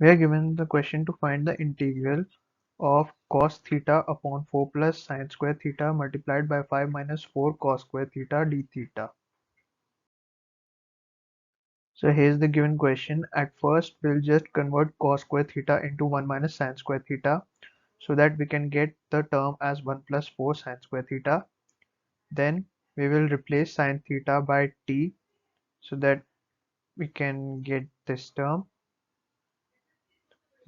We are given the question to find the integral of cos theta upon 4 plus sine square theta multiplied by 5 minus 4 cos square theta d theta. So here's the given question. At first, we'll just convert cos square theta into 1 minus sine square theta so that we can get the term as 1 plus 4 sine square theta. Then we will replace sine theta by t so that we can get this term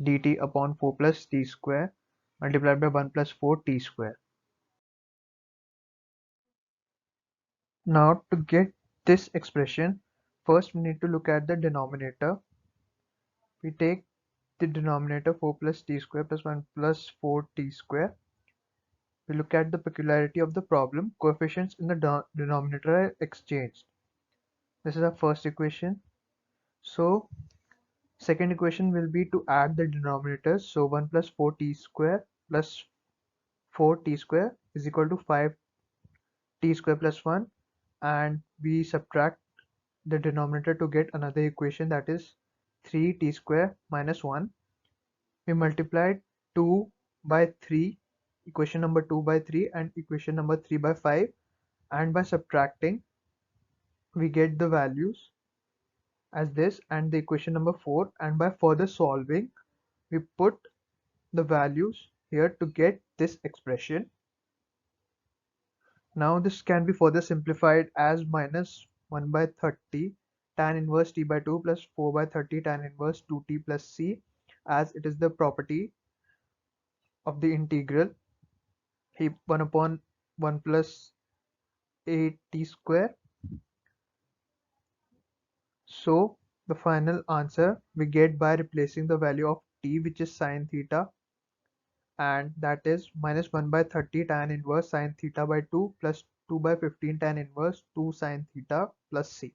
dt upon 4 plus t square multiplied by 1 plus 4 t square. Now to get this expression, first we need to look at the denominator. We take the denominator 4 plus t square plus 1 plus 4 t square. We look at the peculiarity of the problem. Coefficients in the denominator are exchanged. This is our first equation. So second equation will be to add the denominators. So 1 plus 4t square plus 4t square is equal to 5t square plus 1, and we subtract the denominator to get another equation, that is 3t square minus 1. We multiplied 2 by 3, equation number 2 by 3, and equation number 3 by 5, and by subtracting we get the values as this and the equation number 4, and by further solving we put the values here to get this expression. Now this can be further simplified as minus 1 by 30 tan inverse t by 2 plus 4 by 30 tan inverse 2t plus c, as it is the property of the integral 1 upon 1 plus 8t square. So the final answer we get by replacing the value of t, which is sine theta, and that is minus 1 by 30 tan inverse sine theta by 2 plus 2 by 15 tan inverse 2 sine theta plus c.